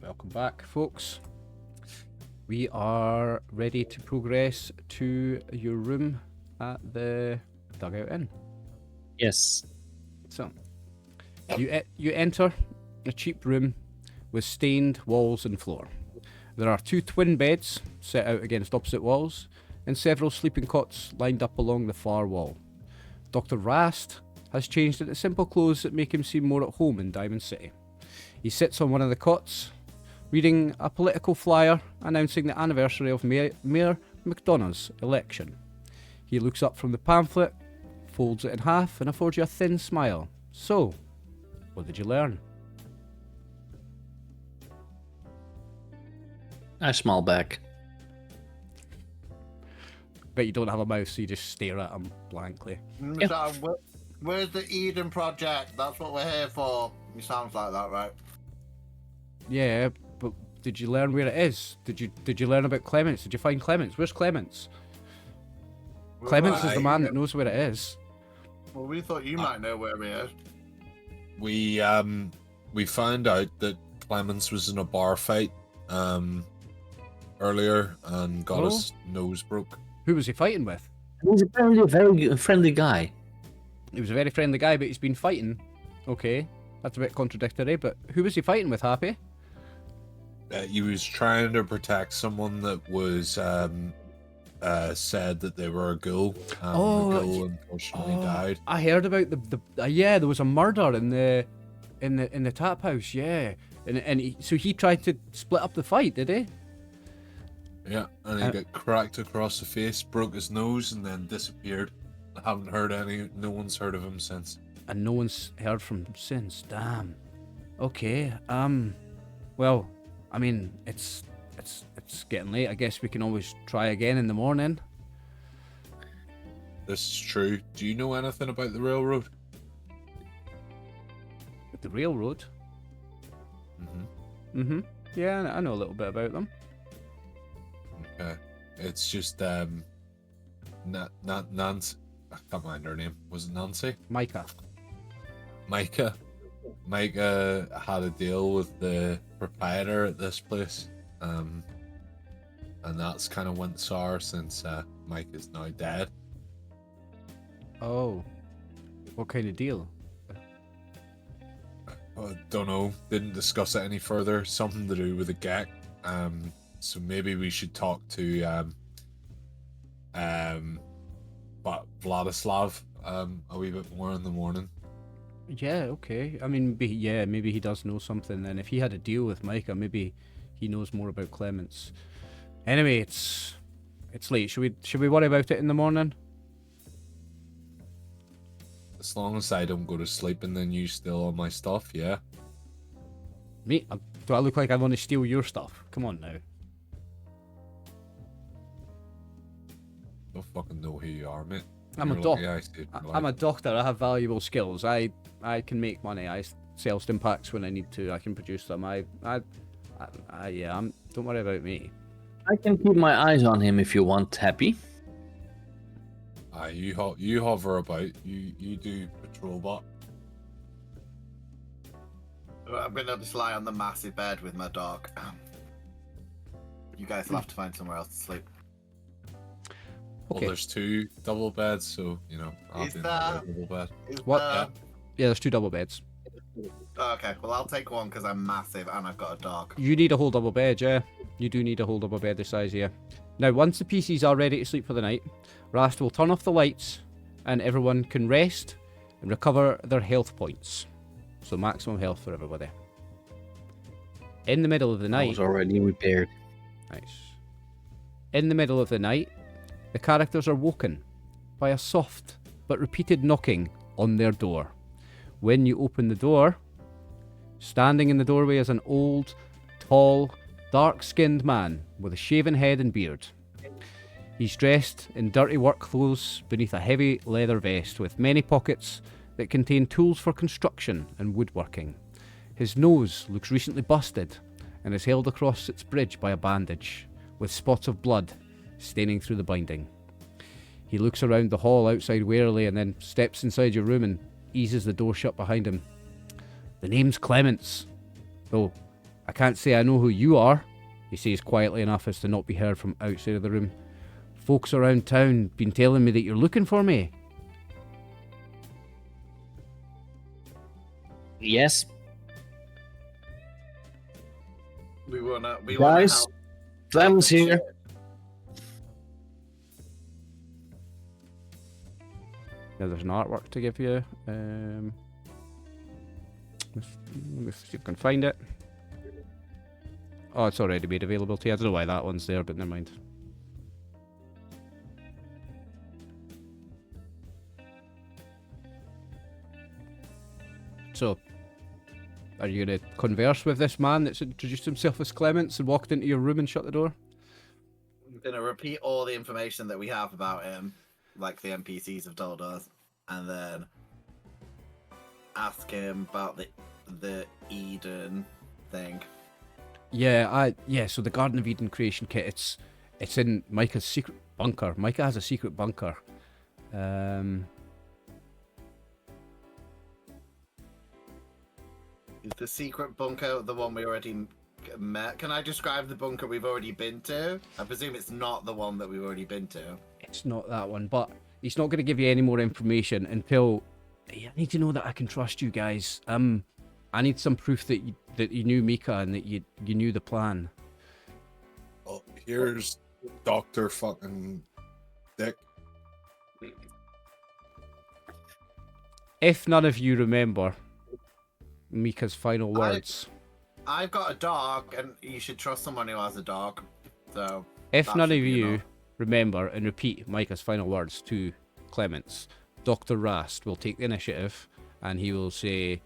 Welcome back, folks. We are ready to progress to your room at the Dugout Inn. Yes. So, you enter a cheap room with stained walls and floor. There are 2 twin beds set out against opposite walls, and several sleeping cots lined up along the far wall. Dr. Rast has changed into simple clothes that make him seem more at home in Diamond City. He sits on one of the cots, reading a political flyer announcing the anniversary of Mayor McDonough's election. He looks up from the pamphlet, folds it in half, and affords you a thin smile. So, what did you learn? I smile back. Bet you don't have a mouth, so you just stare at him blankly. So, where's the Eden Project? That's what we're here for. It sounds like that, right? Yeah, but did you learn where it is? Did you learn about Clements? Did you find Clements? Where's Clements? Clements is the man that knows where it is. Well, we thought you might know where he is. We found out that Clements was in a bar fight earlier and got his nose broke. Who was he fighting with? He's apparently a very friendly guy. He was a very friendly guy, but he's been fighting. Okay, that's a bit contradictory, but who was he fighting with, Happy? He was trying to protect someone that was said that they were a ghoul. The ghoul unfortunately died. I heard about yeah, there was a murder in the tap house, yeah. And so he tried to split up the fight, did he? Yeah, and he got cracked across the face, broke his nose, and then disappeared. I haven't heard no one's heard of him since. And no one's heard from him since. Damn. Okay. Well, I mean, it's getting late. I guess we can always try again in the morning. This is true. Do you know anything about the railroad? The railroad? Yeah, I know a little bit about them. Okay. It's just Nancy. I can't mind her name. Was it Nancy? Micah. Micah had a deal with the proprietor at this place, and that's kind of went sour since Micah's now dead. Oh, what kind of deal? I don't know. Didn't discuss it any further. Something to do with the G.E.C.K. So maybe we should talk to but Vladislav a wee bit more in the morning. Yeah, okay. I mean, maybe he does know something then. If he had a deal with Micah, maybe he knows more about Clements. Anyway, it's late. Should we worry about it in the morning? As long as I don't go to sleep and then you steal all my stuff, yeah. Me? Do I look like I want to steal your stuff? Come on now. Don't fucking know who you are, mate. I'm You're a lucky doc. I stayed alive. I'm a doctor. I have valuable skills. I can make money. I sell stim packs when I need to. I can produce them. Don't worry about me. I can keep my eyes on him if you want, Happy. You hover about. You do patrol bot. I'm gonna just lie on the massive bed with my dog. You guys will have to find somewhere else to sleep. Okay. Well, there's 2 double beds, so I'll Is be in that- the double bed. What? Yeah. Yeah, there's 2 double beds. Okay, well I'll take one because I'm massive and I've got a dog. You need a whole double bed, yeah. You do need a whole double bed this size, yeah. Now, once the PCs are ready to sleep for the night, Rast will turn off the lights and everyone can rest and recover their health points. So maximum health for everybody. In the middle of the I night... was already repaired. Nice. In the middle of the night, the characters are woken by a soft but repeated knocking on their door. When you open the door, standing in the doorway is an old, tall, dark-skinned man with a shaven head and beard. He's dressed in dirty work clothes beneath a heavy leather vest with many pockets that contain tools for construction and woodworking. His nose looks recently busted and is held across its bridge by a bandage, with spots of blood staining through the binding. He looks around the hall outside warily and then steps inside your room and eases the door shut behind him. The name's Clements, though I can't say I know who you are, he says quietly enough as to not be heard from outside of the room. Folks around town been telling me that you're looking for me. Yes. We wanna Guys, help. Clem's here. Now there's an artwork to give you. Let me see if I can find it. Oh, it's already made available to you. I don't know why that one's there, but never mind. So, are you going to converse with this man that's introduced himself as Clements and walked into your room and shut the door? I'm gonna repeat all the information that we have about him, like the NPCs have told us, and then ask him about the Eden thing. Yeah, so the Garden of Eden creation kit, it's in Micah's secret bunker. Micah has a secret bunker. Is the secret bunker the one we already met? Can I describe the bunker we've already been to? I presume it's not the one that we've already been to. It's not that one, but he's not going to give you any more information until... I need to know that I can trust you guys. I need some proof that you knew Micah and that you knew the plan. Oh, here's Dr. fucking Dick. If none of you remember Micah's final words... I've got a dog, and you should trust someone who has a dog. So If that none of should be you enough. remember and repeat Micah's final words to Clements, Dr. Rast will take the initiative and he will say,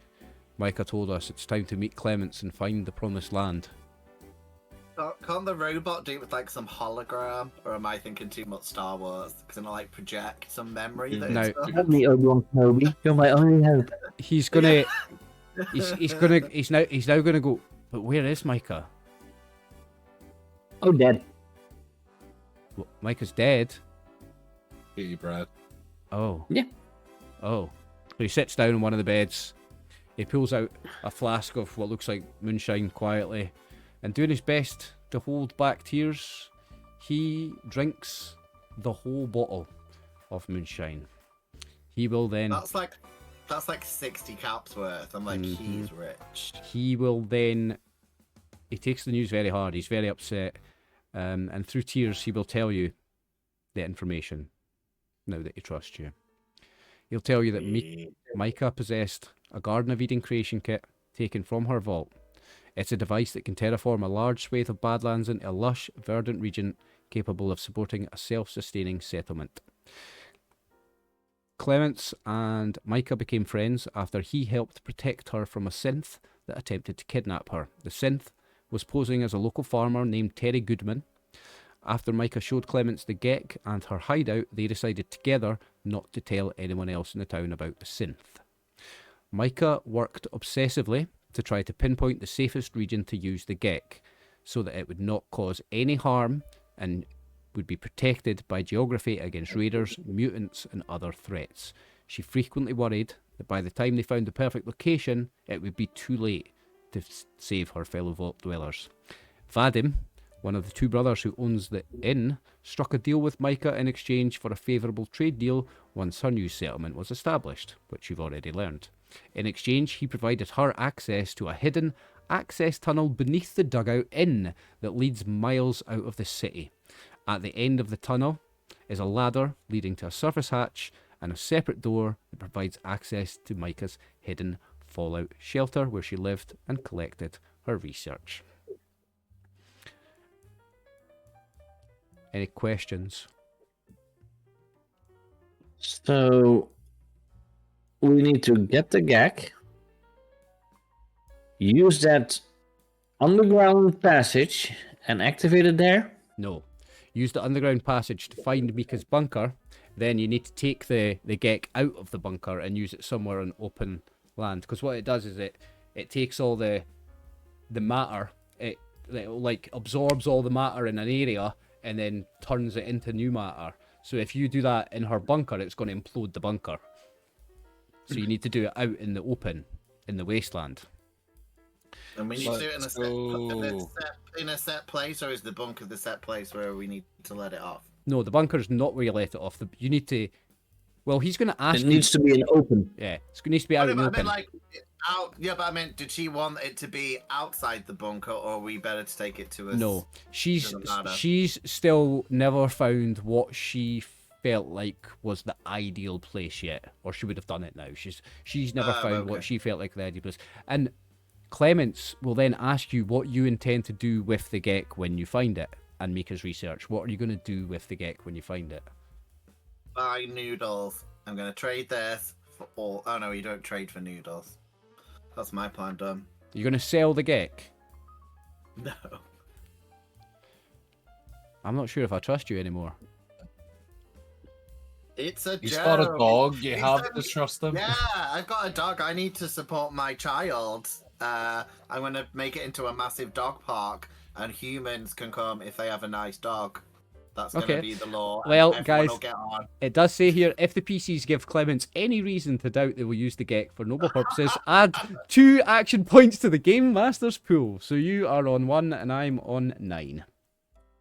Micah told us it's time to meet Clements and find the promised land. Can't the robot do it with like some hologram, or am I thinking too much Star Wars? Because like project some memory. That No. it's done? Help me, Obi-Wan Kenobi. You're my only hope. He's gonna he's now gonna go, but where is Micah? Oh, dead. Well, Micah's dead. Katie Brad. Oh. Yeah. Oh. So he sits down on one of the beds. He pulls out a flask of what looks like moonshine quietly, and doing his best to hold back tears, he drinks the whole bottle of moonshine. He will then... That's like 60 caps worth. I'm like, he's rich. He will then... He takes the news very hard. He's very upset. And through tears, he will tell you the information, now that he trusts you. He'll tell you that Micah possessed a Garden of Eden creation kit taken from her vault. It's a device that can terraform a large swathe of Badlands into a lush, verdant region capable of supporting a self-sustaining settlement. Clements and Micah became friends after he helped protect her from a synth that attempted to kidnap her. The synth was posing as a local farmer named Terry Goodman. After Micah showed Clements the G.E.C.K and her hideout, they decided together not to tell anyone else in the town about the synth. Micah worked obsessively to try to pinpoint the safest region to use the G.E.C.K so that it would not cause any harm and would be protected by geography against raiders, mutants and other threats. She frequently worried that by the time they found the perfect location, it would be too late to save her fellow vault dwellers. Vadim, one of the two brothers who owns the inn, struck a deal with Micah in exchange for a favourable trade deal once her new settlement was established, which you've already learned. In exchange, he provided her access to a hidden access tunnel beneath the Dugout Inn that leads miles out of the city. At the end of the tunnel is a ladder leading to a surface hatch and a separate door that provides access to Micah's hidden fallout shelter where she lived and collected her research. Any questions? So we need to get the G.E.C.K, use that underground passage and activate it there. No. Use the underground passage to find Micah's bunker. Then you need to take the G.E.C.K out of the bunker and use it somewhere on open land. Because what it does is it takes all the matter, it like absorbs all the matter in an area and then turns it into new matter. So if you do that in her bunker, it's going to implode the bunker. So you need to do it out in the open, in the wasteland. And we need to do it in Let's in a set place, or is the bunker the set place where we need to let it off? No, the bunker's not where you let it off. You need to. Well, he's going to ask. It needs to be an open. Yeah, it needs to be out in the open. I meant out. Yeah, but I meant, did she want it to be outside the bunker, or are we better to take it to us? No, she's still never found what she felt like was the ideal place yet, or she would have done it now. She's never found what she felt like the ideal place. And Clements will then ask you what you intend to do with the G.E.C.K when you find it, and make his research. What are you going to do with the G.E.C.K when you find it? Buy noodles. I'm going to trade this for all. Oh no, you don't trade for noodles. That's my plan done. You're going to sell the G.E.C.K? No. I'm not sure if I trust you anymore. It's a He's joke. got a dog. You have to trust him. Yeah, I've got a dog. I need to support my child. I'm going to make it into a massive dog park, and humans can come if they have a nice dog. That's going to be the law. Well, guys, will get on. It does say here, if the PCs give Clements any reason to doubt they will use the G.E.C.K for noble purposes, add 2 action points to the Game Master's pool. So you are on 1 and I'm on 9.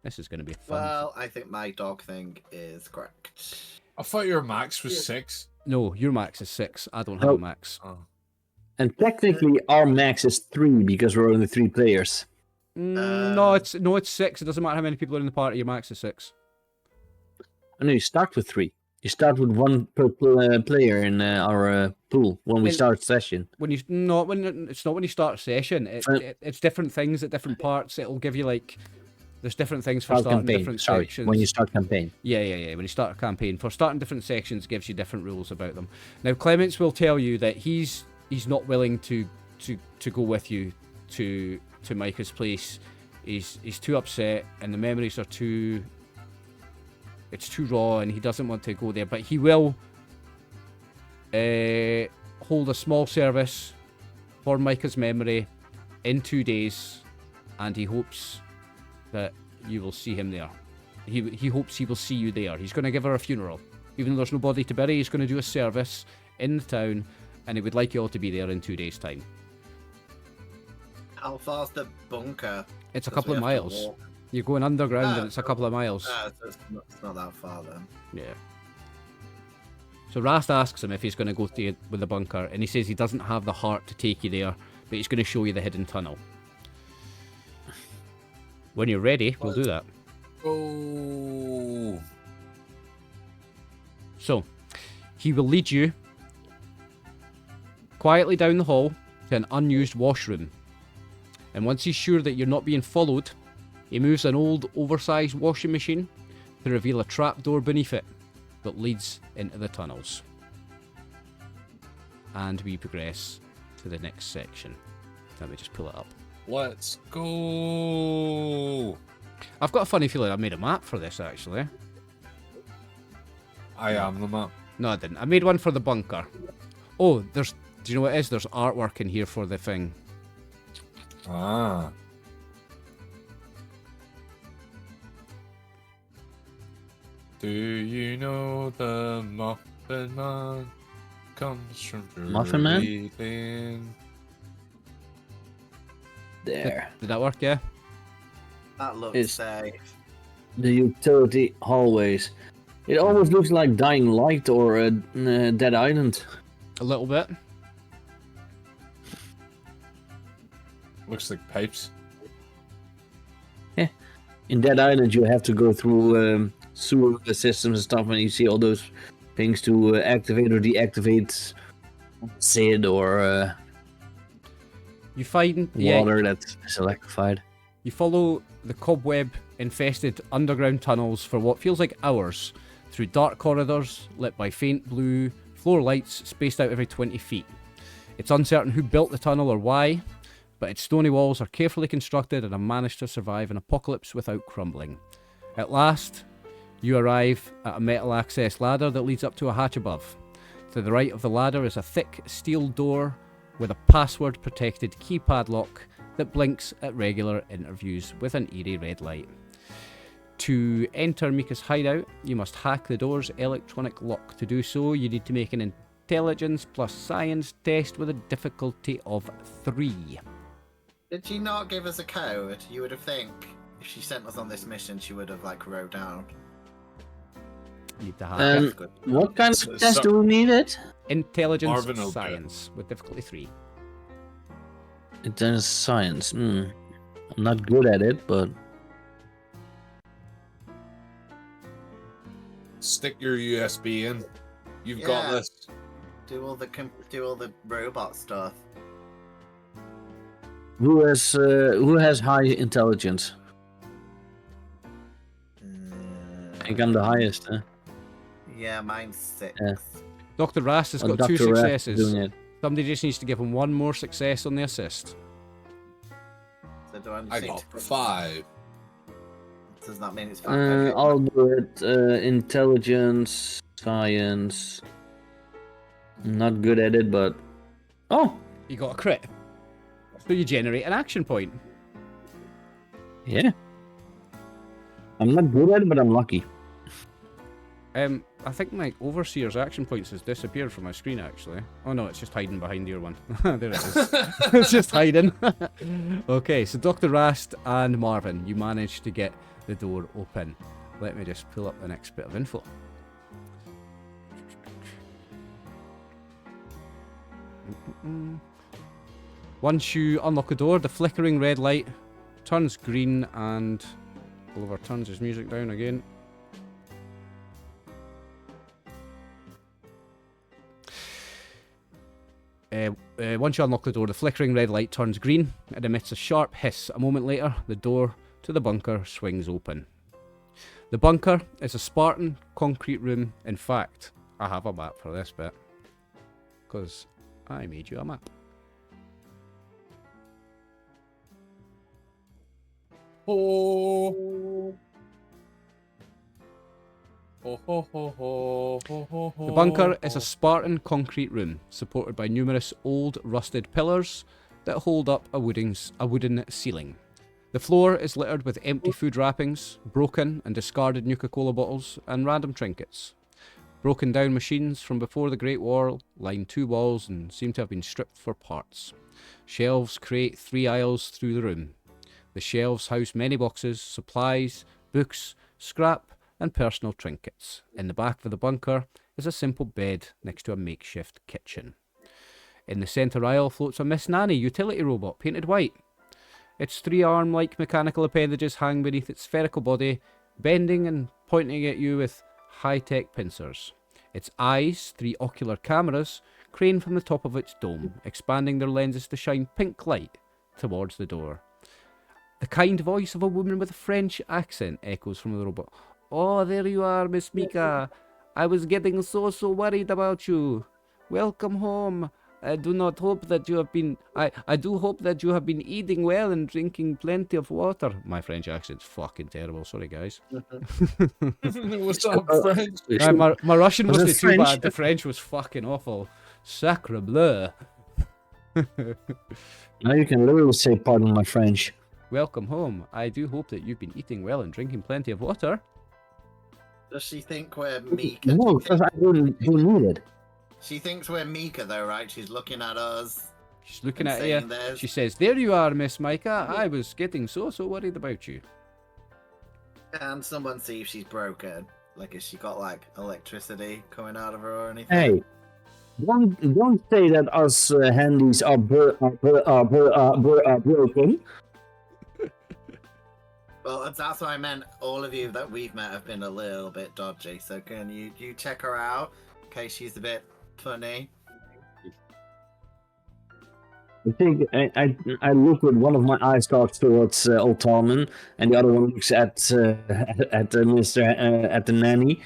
This is going to be fun. Well, I think my dog thing is correct. I thought your max was 6. No, your max is 6. I don't have a max. Oh. And technically, our max is 3 because we're only 3 players. No, it's 6. It doesn't matter how many people are in the party. Your max is 6. I know you start with 3. You start with 1 per player in our pool when we start session. It's not when you start a session. It's different things at different parts. It'll give you there's different things for starting different sections. When you start campaign. Yeah. When you start a campaign, for starting different sections, gives you different rules about them. Now, Clements will tell you that he's not willing to go with you to Micah's place. He's too upset, and the memories are too raw, and he doesn't want to go there. But he will hold a small service for Micah's memory in 2 days, and he hopes that you will see him there. He hopes he will see you there. He's going to give her a funeral. Even though there's no body to bury, he's going to do a service in the town, and he would like you all to be there in 2 days' time. How far's the bunker? It's a couple of miles. You're going underground, and it's a couple of miles. So it's not that far then. Yeah. So Rast asks him if he's going to go with the bunker, and he says he doesn't have the heart to take you there, but he's going to show you the hidden tunnel. When you're ready, we'll do that. Oh. So, he will lead you quietly down the hall to an unused washroom. And once he's sure that you're not being followed, he moves an old, oversized washing machine to reveal a trapdoor beneath it that leads into the tunnels. And we progress to the next section. Let me just pull it up. Let's go. I've got a funny feeling I made a map for this, actually. I am the map. No, I didn't. I made one for the bunker. Oh, do you know what it is? There's artwork in here for the thing. Ah. Do you know the Muffin Man comes from Muffin Man? Druidland? There. Did that work? Yeah. That looks It's- safe. The utility hallways. It almost looks like Dying Light or Dead Island. A little bit. Looks like pipes. In Dead Island, you have to go through sewer systems and stuff, and you see all those things to activate or deactivate Sid or You find water that's electrified. You follow the cobweb-infested underground tunnels for what feels like hours, through dark corridors lit by faint blue floor lights spaced out every 20 feet. It's uncertain who built the tunnel or why, but its stony walls are carefully constructed and have managed to survive an apocalypse without crumbling. At last, you arrive at a metal access ladder that leads up to a hatch above. To the right of the ladder is a thick steel door with a password-protected keypad lock that blinks at regular interviews with an eerie red light. To enter Micah's hideout, you must hack the door's electronic lock. To do so, you need to make an intelligence plus science test with a difficulty of 3. Did she not give us a code? You would have think if she sent us on this mission, she would have like wrote down. Need to have it. What kind of test do we need it? Intelligence Marvin will do it. science with difficulty 3. Intelligence science. I'm not good at it, but Stick your USB in. You've got Yeah. this. Do all the robot stuff. who has high intelligence? I think I'm the highest. Yeah, mine's 6. Yeah. Dr. Rast has Well, got 2 Dr. Rast is successes. doing it. Somebody just needs to give him one more success on the assist. So do I, I need got to- 5. Does that mean it's 5? I'll do it. Intelligence, science. I'm not good at it, but oh You got a crit. So you generate an action point. yeah. I'm not good at it, but I'm lucky. I think my Overseer's action points has disappeared from my screen, actually. Oh no, it's just hiding behind your one. There it is. It's just hiding. Okay, so Dr. Rast and Marvin, you managed to get the door open. Let me just pull up the next bit of info. Once you unlock the door, the flickering red light turns green and Oliver turns his music down again. Once you unlock the door, the flickering red light turns green and emits a sharp hiss. A moment later, the door to the bunker swings open. The bunker is a Spartan concrete room. In fact, I have a map for this bit, because I made you a map. Oh. The bunker is a Spartan concrete room, supported by numerous old rusted pillars that hold up a wooden ceiling. The floor is littered with empty food wrappings, broken and discarded Nuka-Cola bottles, and random trinkets. Broken down machines from before the Great War line 2 walls and seem to have been stripped for parts. Shelves create 3 aisles through the room. The shelves house many boxes, supplies, books, scrap, and personal trinkets. In the back of the bunker is a simple bed next to a makeshift kitchen. In the centre aisle floats a Miss Nanny utility robot painted white. Its 3 arm-like mechanical appendages hang beneath its spherical body, bending and pointing at you with high-tech pincers. Its eyes, 3 ocular cameras, crane from the top of its dome, expanding their lenses to shine pink light towards the door. The kind voice of a woman with a French accent echoes from the robot. "Oh, there you are, Miss Micah. I was getting so worried about you. Welcome home. I do hope that you have been eating well and drinking plenty of water." My French accent's fucking terrible. Sorry, guys. What's up, French? My Russian Was it wasn't too French? bad. The French was fucking awful. Sacre bleu. Now you can literally say pardon my French. Welcome home. I do hope that you've been eating well and drinking plenty of water. Does she think we're Mika? No, because I didn't need it. She thinks we're Mika, though, right? She's looking at us. She's looking and at you. saying there's- She says, "There you are, Miss Micah. I was getting so worried about you." Can someone see if she's broken? Like, has she got like electricity coming out of her or anything? Hey, don't say that us handies are broken. Well, that's what I meant. All of you that we've met have been a little bit dodgy. So can you check her out in case she's a bit funny? I think I look with one of my eyes talks towards old Talman, and the other one looks at the nanny.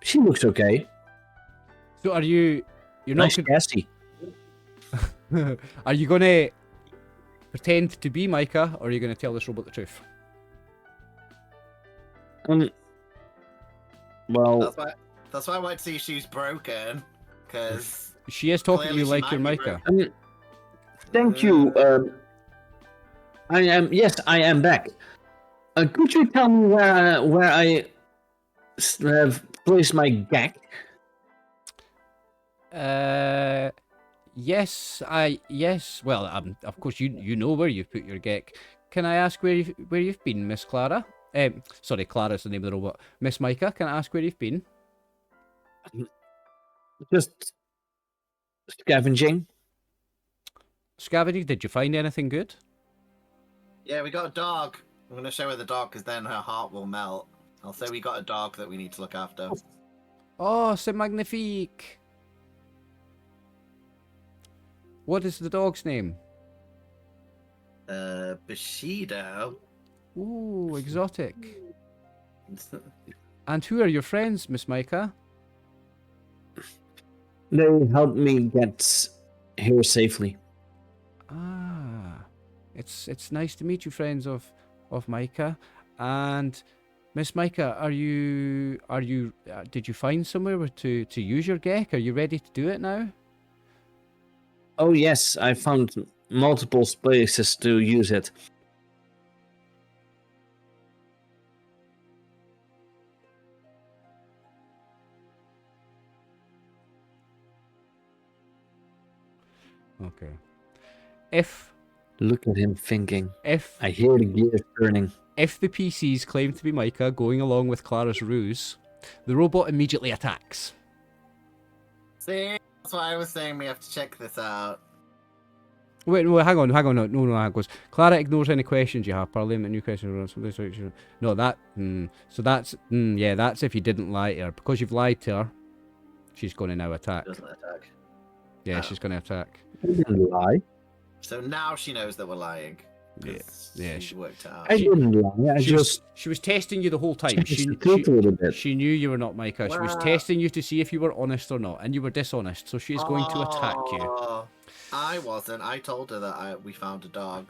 She looks okay. So are you're Nice not Cassie. are you gonna pretend to be Micah, or are you gonna tell this robot the truth? Well, That's why I want to see if she's broken, because She is talking to Clearly you she like might you're be Micah. thank you. I am back. Could you tell me where I have placed my G.E.C.K? Yes, yes. Well, of course you know where you've put your G.E.C.K. Can I ask where you've been, Miss Clara? Sorry, Clara's the name of the robot. Miss Micah, can I ask where you've been? Just scavenging. Scavenging. Did you find anything good? Yeah, we got a dog. I'm gonna show her the dog because then her heart will melt. I'll say we got a dog that we need to look after. Oh, c'est magnifique. What is the dog's name? Bushido. Ooh, exotic. And who are your friends, Miss Micah? They helped me get here safely. Ah, it's nice to meet you, friends of Micah. And Miss Micah, did you find somewhere to use your G.E.C.K? Are you ready to do it now? Oh yes, I found multiple places to use it. Okay. If Look at him thinking. if I hear the gears turning. if the PCs claim to be Micah going along with Clara's ruse, the robot immediately attacks. See, that's why I was saying we have to check this out. Wait, no, hang on, no, goes. Clara ignores any questions you have. Parliament, new questions. No, so that's if you didn't lie to her. Because you've lied to her, she's going to now attack. Doesn't attack. Yeah, Oh. she's going to attack. I didn't lie. So now she knows that we're lying. Yeah, She worked it out. I didn't lie. She was testing you the whole time. She a little bit. She knew you were not Micah. She was testing you to see if you were honest or not, and you were dishonest. So she is going to attack you. I wasn't. I told her that we found a dog.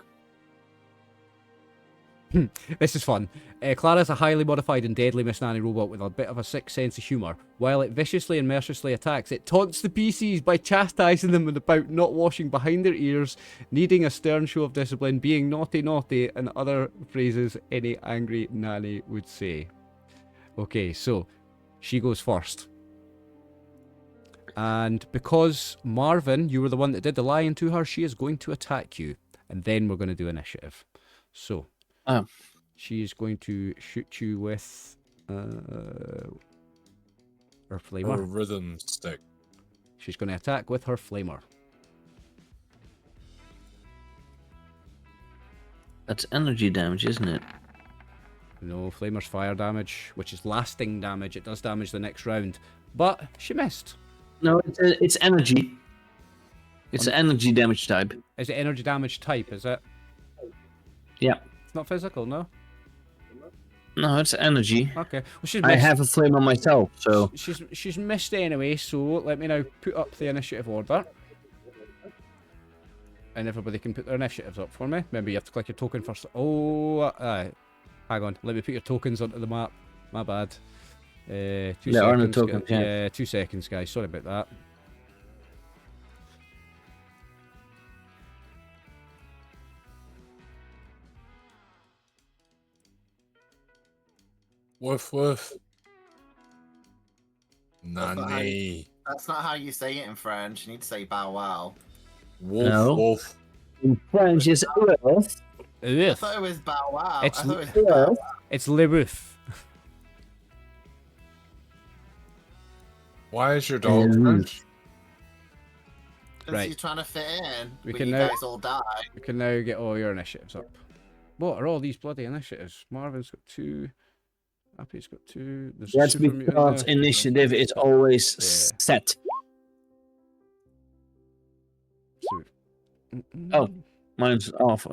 This is fun. Clara's a highly modified and deadly Miss Nanny robot with a bit of a sick sense of humour. While it viciously and mercilessly attacks, it taunts the PCs by chastising them about not washing behind their ears, needing a stern show of discipline, being naughty, and other phrases any angry nanny would say. Okay, so she goes first. And because Marvin, you were the one that did the lying to her, she is going to attack you. And then we're going to do initiative. So... she is going to shoot you with her flamer. Her rhythm stick. She's going to attack with her flamer. That's energy damage, isn't it? No, flamer's fire damage, which is lasting damage. It does damage the next round. But she missed. No, it's energy. It's an energy damage type. Is it energy damage type, is it? Yeah. Not physical, no? No, it's energy. Okay. Well, she's missed. I have a flame on myself, so... She's missed anyway, so let me now put up the initiative order. And everybody can put their initiatives up for me. Remember, you have to click your token first. Oh, hang on. Let me put your tokens onto the map. My bad. 2 seconds. There are no tokens, yeah, 2 seconds, guys. Sorry about that. Woof woof. Nanny. That's not how you say it in French. You need to say bow wow. Wolf No. wolf. In French, it's earth. I thought it was bow wow. It's I thought it was bow wow. It's Le Roof. Why is your dog French? Because Right. you're trying to fit in. We but can you now- guys all die. We can now get all your initiatives up. What are all these bloody initiatives? Marvin's got 2. Happy's got 2. There's a That's super mutant because there. initiative is always Yeah. set. So- Oh. Mine's off.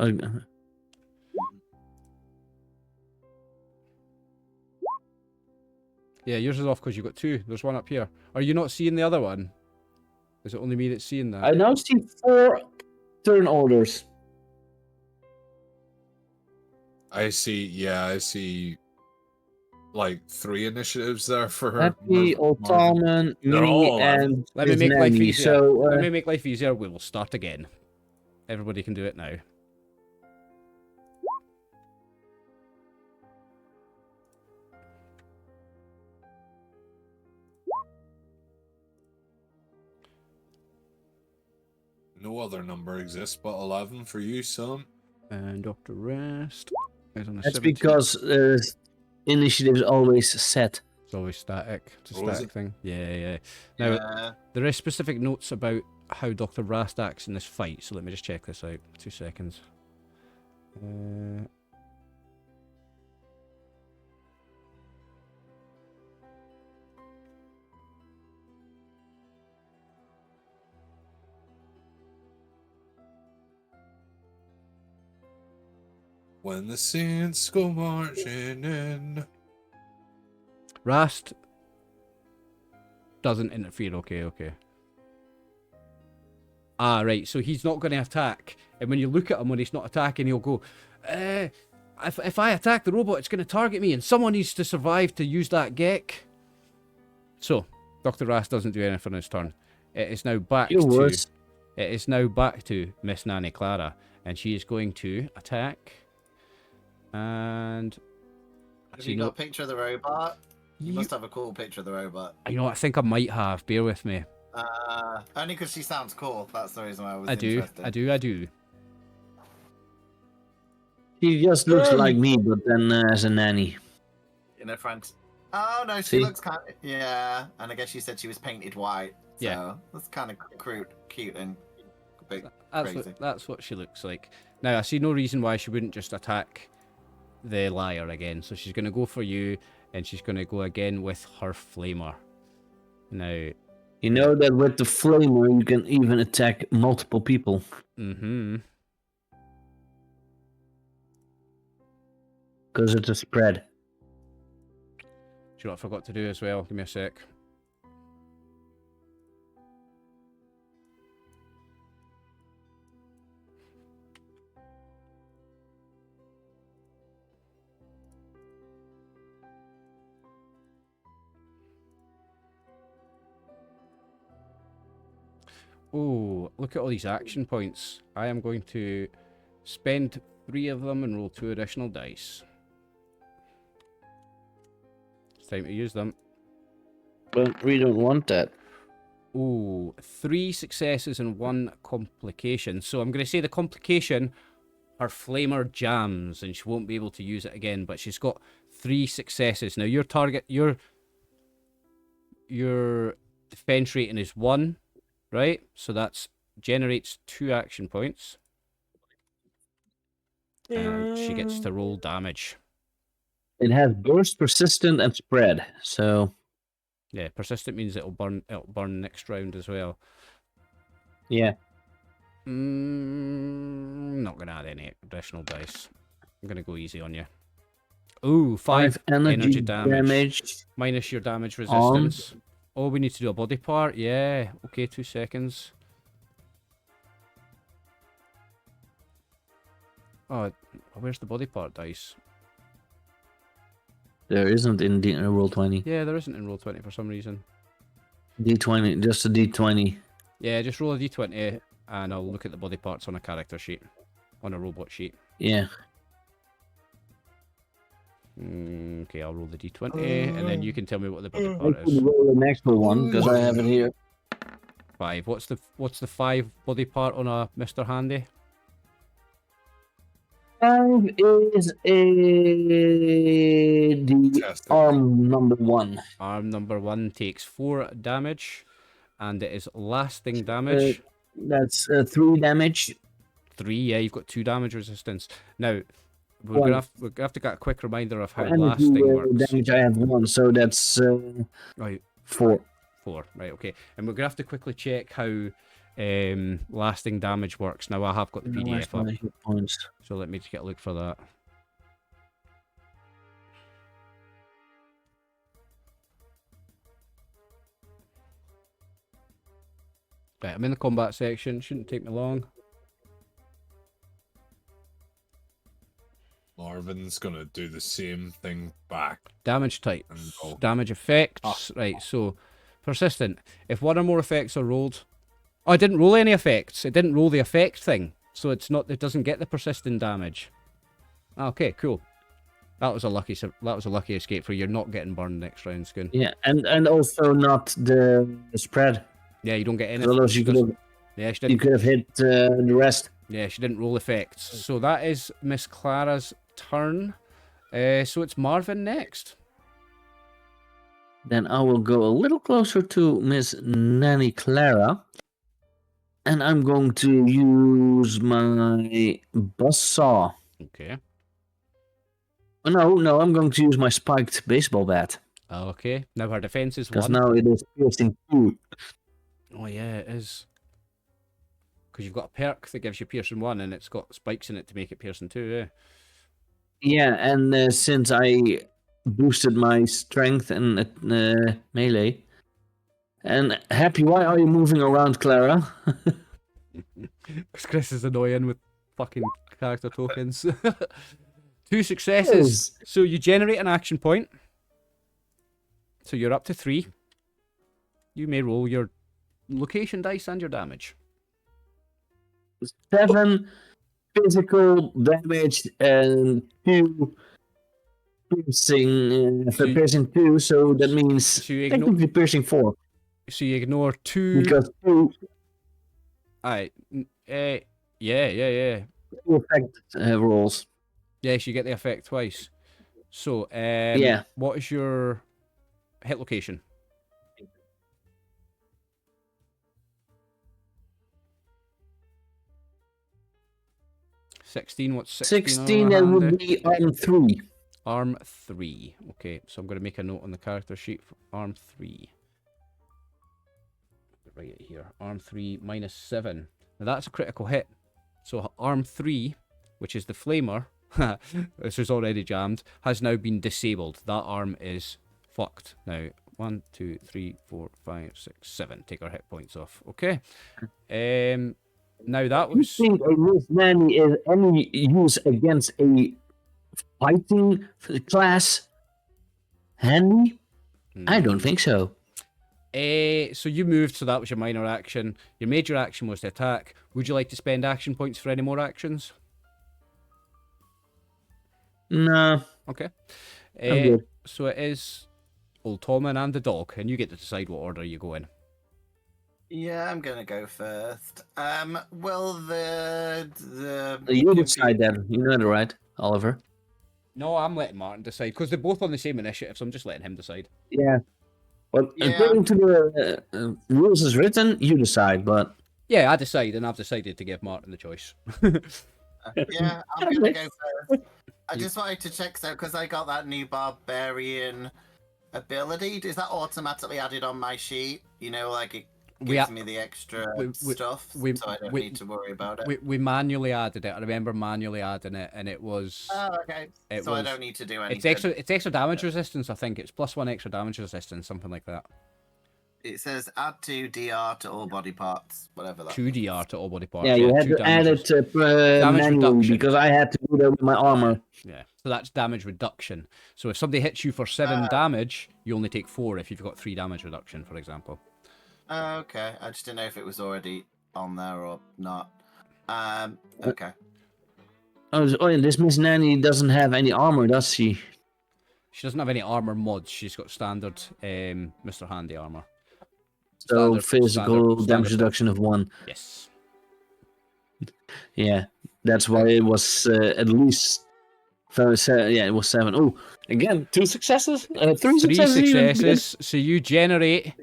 Yeah, yours is off because you've got 2. There's one up here. Are you not seeing the other one? Is it only me that's seeing that? I now see 4 turn orders. I see like 3 initiatives there for her. Happy, Otalman, They're me, all alive. and Let me his make life nanny. easier. So, Let me make life easier. We will start again. Everybody can do it now. No other number exists but 11 for you, son. And Dr. Rest is on a That's 17. because initiative is always set. It's always static. It's a Oh, is static it? thing. Yeah. Now, Yeah. there is specific notes about how Dr. Rast acts in this fight, so let me just check this out. 2 seconds. When the saints go marching in. Rast doesn't interfere. Okay. Ah, right. So he's not going to attack. And when you look at him when he's not attacking, he'll go, if I attack the robot, it's going to target me, and someone needs to survive to use that G.E.C.K. So, Dr. Rast doesn't do anything on his turn. It is now back You're to... worse. It is now back to Miss Nanny Clara, and she is going to attack. And... Have you got a picture of the robot? You must have a cool picture of the robot. I think I might have. Bear with me. Only because she sounds cool. That's the reason why I was I interested. do. She just looks like me, but then as a nanny. In her front. Oh no, she looks kind of... Yeah, and I guess you said she was painted white. So Yeah. That's kind of cute and a bit crazy. That's what she looks like. Now, I see no reason why she wouldn't just attack the liar again. So she's going to go for you, and she's going to go again with her flamer. Now... You know that with the flamer, you can even attack multiple people. Mm-hmm. Because it's a spread. Do you know what I forgot to do as well? Give me a sec. Oh, look at all these action points. I am going to spend 3 of them and roll 2 additional dice. It's time to use them. But we don't want that. Oh, 3 successes and 1 complication. So I'm going to say the complication, her flamer jams and she won't be able to use it again, but she's got 3 successes. Now your target, your defense rating is 1, right? So that's generates 2 action points. And she gets to roll damage. It has burst, persistent, and spread. So Yeah, persistent means it'll burn next round as well. yeah. Not gonna add any additional dice. I'm gonna go easy on you. Ooh, 5 energy damage. Minus your damage resistance. Oh, we need to do a body part? Yeah. Okay, 2 seconds. Oh, where's the body part dice? There isn't in Roll20. Yeah, there isn't in Roll20 for some reason. D20, just a D20. Yeah, just roll a d20 and I'll look at the body parts on a character sheet. On a robot sheet. Yeah. Okay, I'll roll the d20 and then you can tell me what the body part I is. could roll an extra one because I have it here. 5. What's the 5 body part on a Mr. Handy? 5 is the arm number 1. Arm number 1 takes 4 damage, and it is lasting damage. That's 3 damage. 3, yeah, you've got 2 damage resistance. Now, we're gonna have to get a quick reminder of how And lasting works. damage I have 1, so that's Right, 4. 4, right, okay. And we're gonna have to quickly check how lasting damage works. Now, I have got the PDF up, Points. so let me just get a look for that. Right, I'm in the combat section. Shouldn't take me long. Marvin's gonna do the same thing back. Damage types, And go. damage effects. Right, so persistent. If 1 or more effects are rolled, oh, I didn't roll any effects. It didn't roll the effect thing, so it's not. It doesn't get the persistent damage. Okay, cool. That was a lucky escape for you. You're not getting burned next round, Scoon. Yeah, and also not the spread. Yeah, you don't get any. Otherwise you could have Yeah, she You didn't. could have hit the rest. Yeah, she didn't roll effects. So that is Miss Clara's turn. So it's Marvin next. Then I will go a little closer to Miss Nanny Clara. And I'm going to use my buzzsaw. Okay. Oh, no, I'm going to use my spiked baseball bat. Okay. Now her defense is Because 1. now it is piercing 2. Oh yeah, it is. Because you've got a perk that gives you piercing 1, and it's got spikes in it to make it piercing 2. Yeah. Yeah, and since I boosted my strength and melee. And Happy, why are you moving around, Clara? Because Chris is annoying with fucking character tokens. 2 successes. So you generate an action point. So you're up to 3. You may roll your location dice and your damage. 7 physical damage and 2 piercing. For piercing 2, so that means So you ignore, technically piercing 4. so you ignore 2. Because 2 Alright. Yeah. effect rolls. Yes, you get the effect twice. So, Yeah. what is your hit location? $16. What's 16 that would be arm 3. Arm 3. Okay, so I'm going to make a note on the character sheet for arm 3. Write it here. Arm 3 minus 7. Now that's a critical hit. So arm 3, which is the flamer, this is already jammed, has now been disabled. That arm is fucked. Now, 1, 2, 3, 4, 5, 6, 7. Take our hit points off. Okay. Now that You was... think a Miss Nanny is any use against a fighting class handy? I don't think so. So you moved, so that was your minor action. Your major action was to attack. Would you like to spend action points for any more actions? No. Okay. I'm good. So it is Old Tommen and the dog, and you get to decide what order you go in. Yeah, I'm gonna go first. Will You decide then. You know that, right, Oliver? No, I'm letting Martin decide, because they're both on the same initiative, so I'm just letting him decide. Yeah. Well, Yeah. according to the rules as written, you decide, but... Yeah, I decide, and I've decided to give Martin the choice. Yeah, I'm gonna go first. I just wanted to check so because I got that new barbarian ability. Is that automatically added on my sheet? You know, like it gives me the extra stuff, so I don't need to worry about it. We manually added it. I remember manually adding it, and it was... Oh, okay. So I don't need to do anything. It's extra damage resistance, I think. It's +1 extra damage resistance, something like that. It says add 2 DR to all body parts, whatever that 2 DR to all body parts. Yeah, you had to add it manually reduction. because I had to do that with my armor. Yeah, so that's damage reduction. So if somebody hits you for 7 damage, you only take 4 if you've got 3 damage reduction, for example. Okay, I just didn't know if it was already on there or not. Okay. Oh, and this Miss Nanny doesn't have any armor, does she? She doesn't have any armor mods. She's got standard Mr. Handy armor. So physical damage reduction of 1. Yes. Yeah, that's why it was at least... yeah, it was 7. Oh, again, 2 successes? 3 successes. So you generate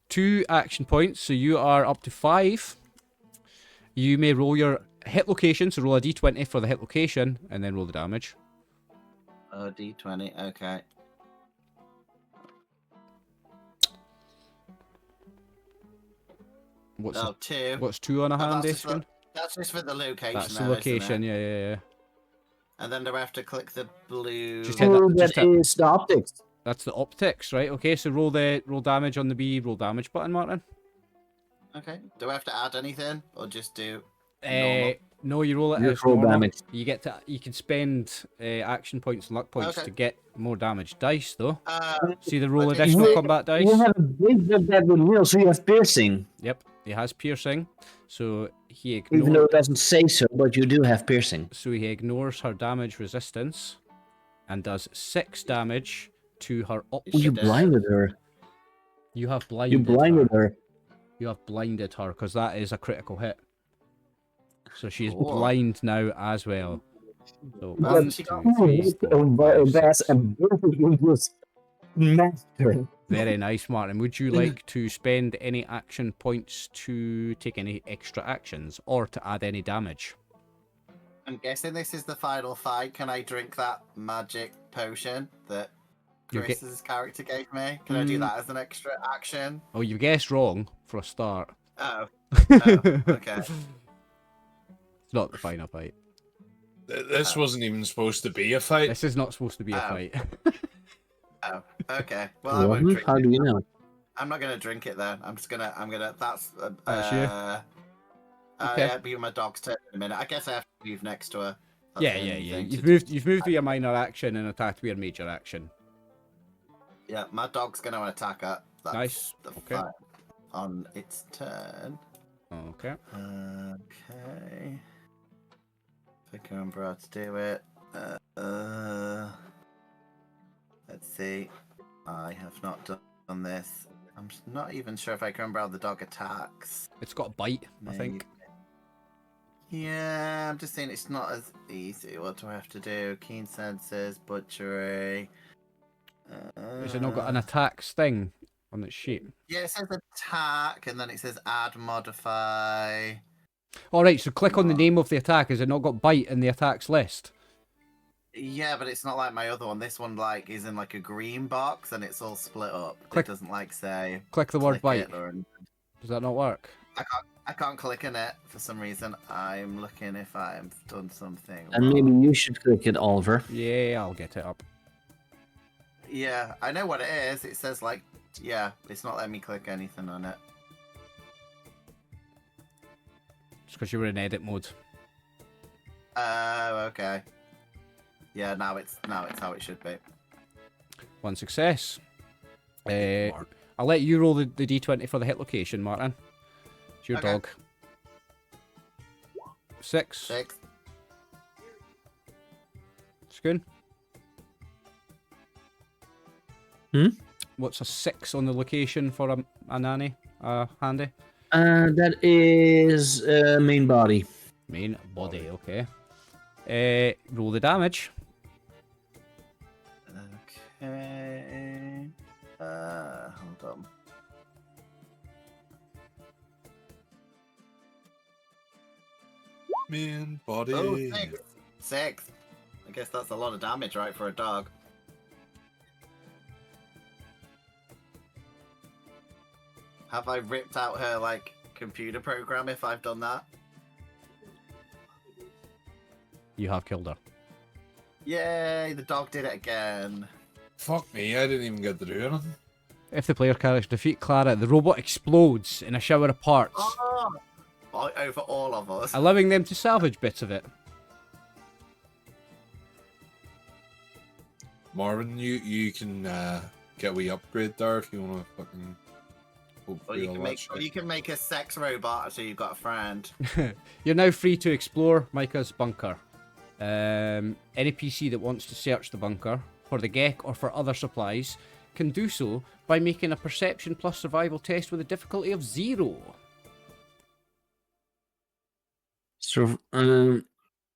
2 action points. So you are up to 5. You may roll your hit location. So roll a d20 for the hit location, and then roll the damage. D20, okay. What's 2. What's 2 on a handy? That's just for the location. That's the location, yeah. And then do I have to click the blue? Just hit that, that is the optics. That's the optics, right? Okay, so roll damage on the B, roll damage button, Martin. Okay. Do I have to add anything, or just do? No, you roll it as roll normal. damage. You can spend action points and luck points to get more damage dice, though. See the roll additional combat dice. You have a big that with wheel, so you have piercing. Yep, he has piercing, so he ignores. Even though it doesn't say so, but you do have piercing. So he ignores her damage resistance, and does 6 damage to her optics. You blinded her. You have blinded. You blinded her. You have blinded her because that is a critical hit. So she's Cool. blind now as well. So Well, 1, she 2, got- 3, 4, 5, 6. Master. Very nice, Martin. Would you like to spend any action points to take any extra actions or to add any damage? I'm guessing this is the final fight. Can I drink that magic potion that You'll get- Chris's character gave me? Can I do that as an extra action? Oh, you guessed wrong for a start. Oh, okay. It's not the final fight. This wasn't even supposed to be a fight. This is not supposed to be a Oh. fight. Oh, okay. Well, I won't drink How it. do you know? I'm not gonna drink it then. I'm gonna. That's. That's you? Okay. I'll be my dog's turn in a minute. I guess I have to move next to her. That's Yeah. the only thing to You've do. moved with your minor action and attacked with your major action. Yeah, my dog's gonna attack her. That's Nice. The Okay. fight on its turn. Okay. Okay. If I can remember how to do it. Let's see. I have not done this. I'm not even sure if I can remember how the dog attacks. It's got a bite, I think. Yeah, I'm just saying it's not as easy. What do I have to do? Keen senses, butchery. Has it not got an attack sting on its sheet? Yeah, it says attack, and then it says add modify. Alright, so click on the name of the attack. Has it not got bite in the attacks list? Yeah, but it's not like my other one. This one is in like a green box, and it's all split up. Click- It doesn't say. Click the word click bite. it or- Does that not work? I can't click in it for some reason. I'm looking if I've done something. And wrong. maybe you should click it, Oliver. Yeah, I'll get it up. Yeah, I know what it is. It says it's not letting me click anything on it. Just because you were in edit mode. Oh, okay. Yeah, now it's how it should be. One success. Mark. I'll let you roll the d20 for the hit location, Martin. It's your Okay. dog. 6. 6. Schoon. Hmm? What's a 6 on the location for a nanny? Handy? That is main body. Main body, okay. Roll the damage. Okay. Hold on. Man, body. Oh, 6. 6. I guess that's a lot of damage, right, for a dog. Have I ripped out her, computer program if I've done that? You have killed her. Yay, the dog did it again. Fuck me, I didn't even get to do anything. If the player character defeat Clara, the robot explodes in a shower of parts, Oh! Over all of us. allowing them to salvage bits of it. Marvin, you can get a wee upgrade there if you want to fucking hope Or for you all can that make shit. you can make a sex robot so you've got a friend. You're now free to explore Micah's bunker. Any PC that wants to search the bunker for the G.E.C.K or for other supplies can do so by making a perception plus survival test with a difficulty of 0.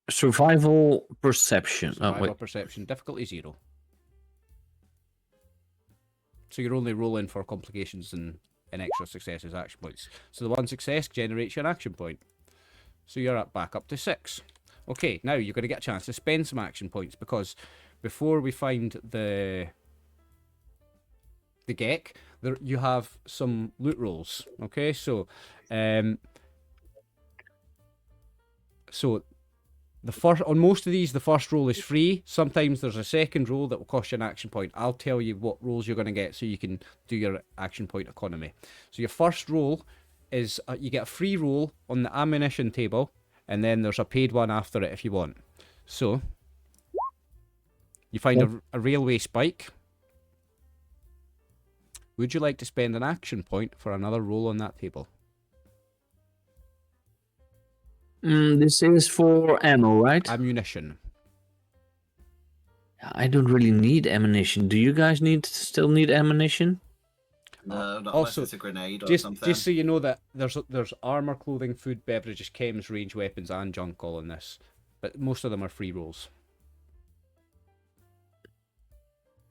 Survival perception. Survival perception, difficulty 0. So you're only rolling for complications and extra successes, action points. So the one success generates you an action point. So you're back up to 6. Okay, now you're going to get a chance to spend some action points because before we find the G.E.C.K, you have some loot rolls. Okay, so the first on most of these, the first roll is free. Sometimes there's a second roll that will cost you an action point. I'll tell you what rolls you're going to get so you can do your action point economy. So your first roll is you get a free roll on the ammunition table, and then there's a paid one after it if you want. So you find a railway spike. Would you like to spend an action point for another roll on that table? This is for ammo, right? Ammunition. I don't really need ammunition. Do you guys still need ammunition? No, not Also, unless it's a grenade or just something. just so you know that there's armor, clothing, food, beverages, chems, ranged weapons, and junk all in this, but most of them are free rolls.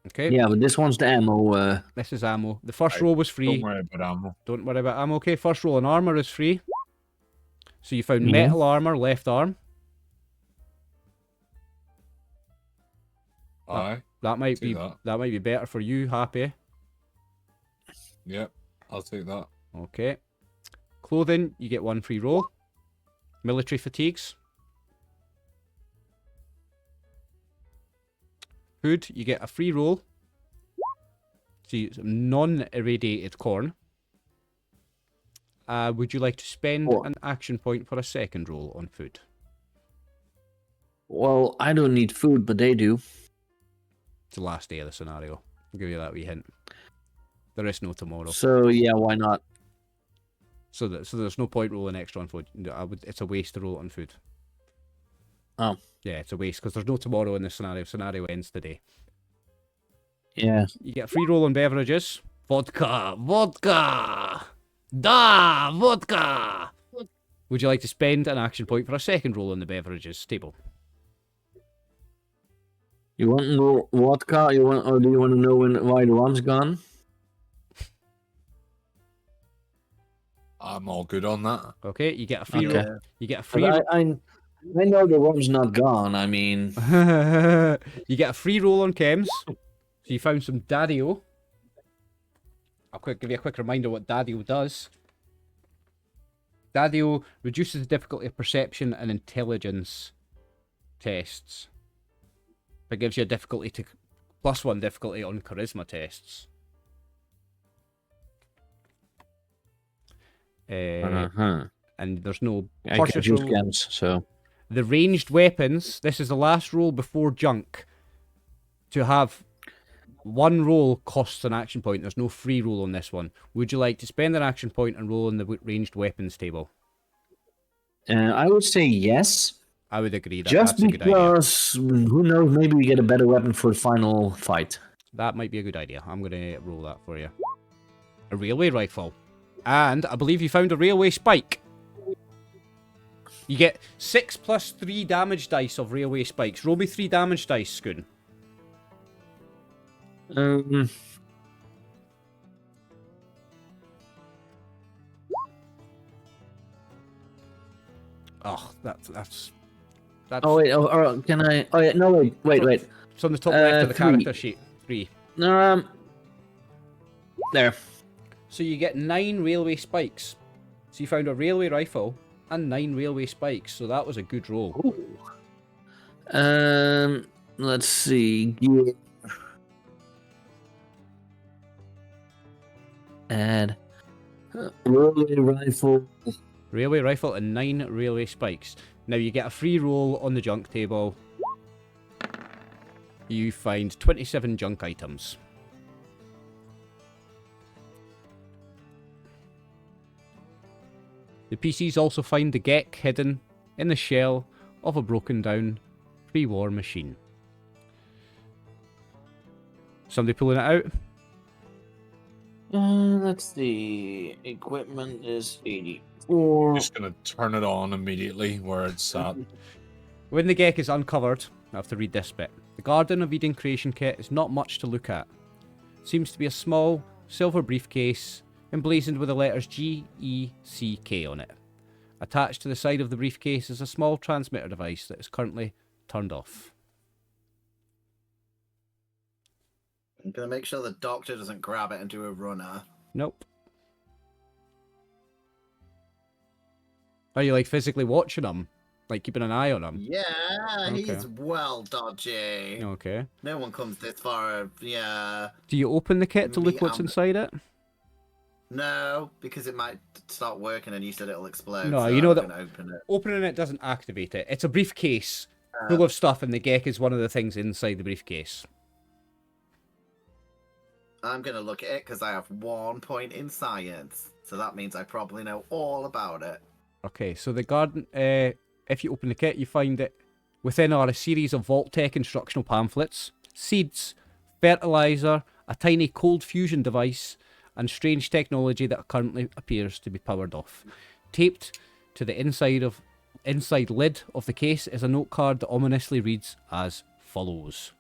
Okay. Yeah, but this one's the ammo. This is ammo. The first Right, roll was Don't free. worry about ammo. Don't worry about ammo. Okay, first roll on armor is free. So you found Yeah. metal armor, left arm. Aye. That might Take be that. that might be better for you, Happy. Yep. I'll take that. Okay. Clothing, you get one free roll. Military fatigues. Food, you get a free roll. See, non-irradiated corn. Would you like to spend What? an action point for a second roll on food? Well, I don't need food, but they do. It's the last day of the scenario. I'll give you that wee hint. There is no tomorrow. So yeah, why not? So there's no point rolling extra on food. It's a waste to roll it on food. Oh. Yeah, it's a waste because there's no tomorrow in this scenario. Scenario ends today. Yeah. You get a free roll on beverages. Vodka! Vodka! Vodka! Would you like to spend an action point for a second roll on the beverages table? You want to know vodka? Or do you want to know why the rum's gone? I'm all good on that. Okay, you get a free Okay. roll. You get a But free. I know the rum's not gone. I mean, You get a free roll on chems. So you found some Daddio. I'll give you a quick reminder what Daddio does. Daddio reduces the difficulty of perception and intelligence tests. It gives you a difficulty to +1 difficulty on charisma tests. And there's no I can't purchase use roll. gems, so The ranged weapons, this is the last roll before junk. To have one roll costs an action point. There's no free roll on this one. Would you like to spend an action point and roll on the ranged weapons table? I would say yes. I would agree that Just that's a good idea. because, who knows, maybe we get a better weapon for the final fight. That might be a good idea. I'm going to roll that for you. A railway rifle. And I believe you found a railway spike. You get 6 + 3 damage dice of railway spikes. Roll me 3 damage dice, Scoon. Oh, that's. Oh wait, can I? Oh yeah, no wait. It's on the top left of the 3. character sheet. 3. There. So you get 9 railway spikes. So you found a railway rifle and 9 railway spikes. So that was a good roll. Ooh. Let's see. Gear. Add railway rifle. Railway rifle and 9 railway spikes. Now you get a free roll on the junk table. You find 27 junk items. The PCs also find the G.E.C.K hidden in the shell of a broken down pre-war machine. Somebody pulling it out? Let's see. Equipment is 84. Just gonna turn it on immediately where it's at. When the G.E.C.K is uncovered, I have to read this bit. The Garden of Eden creation kit is not much to look at. It seems to be a small silver briefcase emblazoned with the letters G.E.C.K on it. Attached to the side of the briefcase is a small transmitter device that is currently turned off. I'm gonna make sure the doctor doesn't grab it and do a runner. Nope. Are you like physically watching them? Like keeping an eye on them? Yeah, Okay. he's well dodgy. Okay. No one comes this far. Yeah. Do you open the kit to look what's inside it? No, because it might start working and you said it'll explode. No, so you know I'm that- gonna open it. Opening it doesn't activate it. It's a briefcase full of stuff and the G.E.C.K is one of the things inside the briefcase. I'm gonna look at it because I have 1 point in science, so that means I probably know all about it. Okay, so the garden, if you open the kit, you find that within are a series of Vault-Tec instructional pamphlets, seeds, fertilizer, a tiny cold fusion device, and strange technology that currently appears to be powered off. Taped to the inside lid of the case is a note card that ominously reads as follows.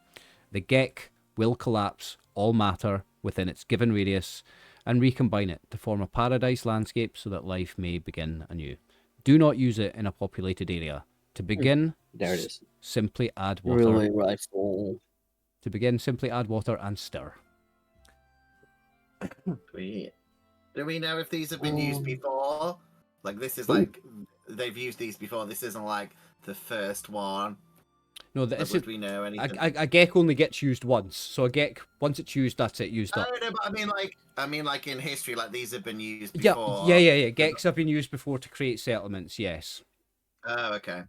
The G.E.C.K will collapse all matter within its given radius and recombine it to form a paradise landscape so that life may begin anew. Do not use it in a populated area. To begin, There it is. simply add water. Really rifle. To begin, simply add water and stir. Sweet. Do we know if these have been used before? Like, this is like, they've used these before. This isn't like the first one. No, Like, this would is we know anything? a G.E.C.K only gets used once. So a G.E.C.K, once it's used, that's it, used up. No, but I mean, like in history, like these have been used Yeah, before. yeah. G.E.C.Ks have been used before to create settlements, yes. Oh, okay.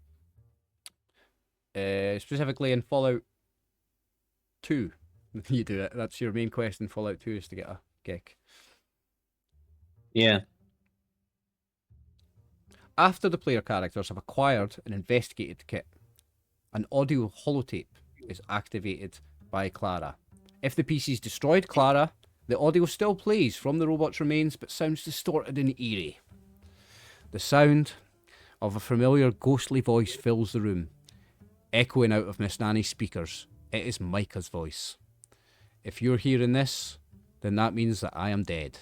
Specifically in Fallout 2. You do it. That's your main quest in Fallout 2 is to get a G.E.C.K. Yeah. After the player characters have acquired and investigated the kit, an audio holotape is activated by Clara. If the PC's destroyed Clara, the audio still plays from the robot's remains but sounds distorted and eerie. The sound of a familiar ghostly voice fills the room, echoing out of Miss Nanny's speakers. It is Micah's voice. If you're hearing this, then that means that I am dead,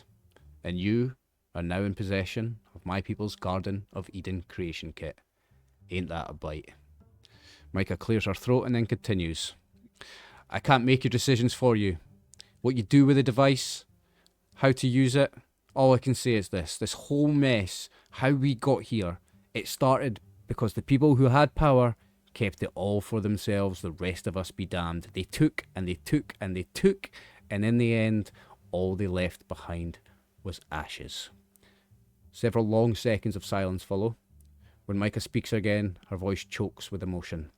and you are now in possession of my people's Garden of Eden creation kit. Ain't that a bite? Micah clears her throat and then continues. I can't make your decisions for you. What you do with the device, how to use it, all I can say is this whole mess, how we got here, it started because the people who had power kept it all for themselves, the rest of us be damned. They took and they took and they took, and in the end, all they left behind was ashes. Several long seconds of silence follow. When Micah speaks again, her voice chokes with emotion.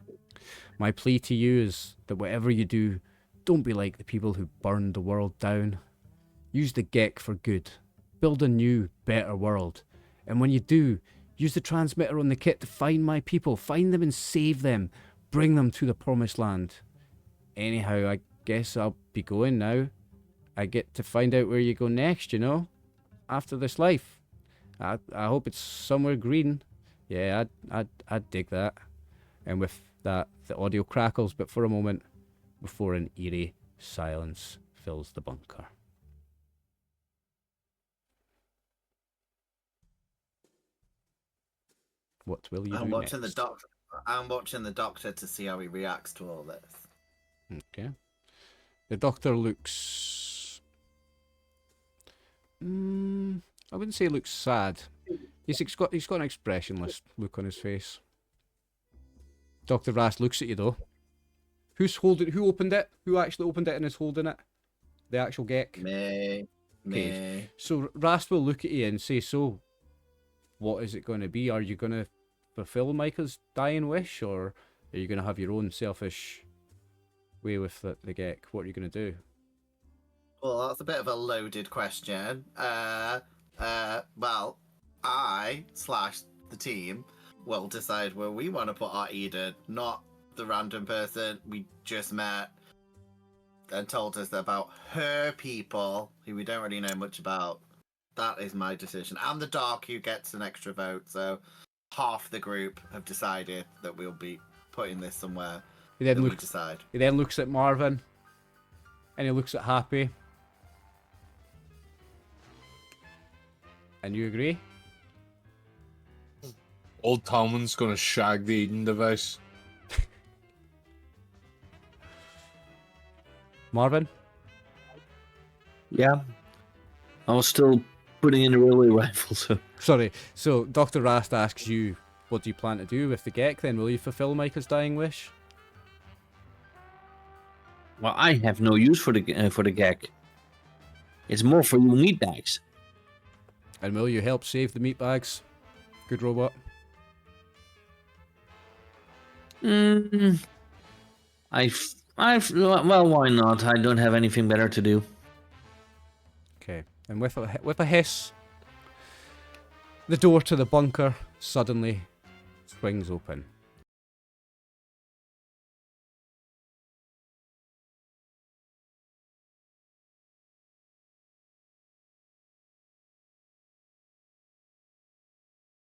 My plea to you is that whatever you do, don't be like the people who burned the world down. Use the G.E.C.K for good. Build a new, better world. And when you do, use the transmitter on the kit to find my people. Find them and save them. Bring them to the promised land. Anyhow, I guess I'll be going now. I get to find out where you go next, you know? After this life. I hope it's somewhere green. Yeah, I'd dig that. And with that, the audio crackles, but for a moment, before an eerie silence fills the bunker. What will you do next? I'm watching the doctor to see how he reacts to all this. Okay. The doctor looks... I wouldn't say looks sad. He's got an expressionless look on his face. Dr. Rast looks at you though. Who opened it? Who actually opened it and is holding it? The actual G.E.C.K? Me. So Rast will look at you and say, so, what is it going to be? Are you going to fulfill Micah's dying wish, or are you going to have your own selfish way with the G.E.C.K? What are you going to do? Well, that's a bit of a loaded question. Well, I/the team will decide where we want to put our Eden, not the random person we just met and told us about her people, who we don't really know much about. That is my decision. And the Dark, who gets an extra vote, so half the group have decided that we'll be putting this somewhere. He then looks at Marvin, and he looks at Happy. And you agree? Old Talman's gonna shag the Eden device. Marvin? Yeah. I was still putting in the railway rifle, so... Sorry, so Dr. Rast asks you, what do you plan to do with the G.E.C.K then? Will you fulfill Micah's dying wish? Well, I have no use for the G.E.C.K. It's more for you meatbags. And will you help save the meatbags? Good robot. Well, why not? I don't have anything better to do. Okay, and with a hiss, the door to the bunker suddenly swings open.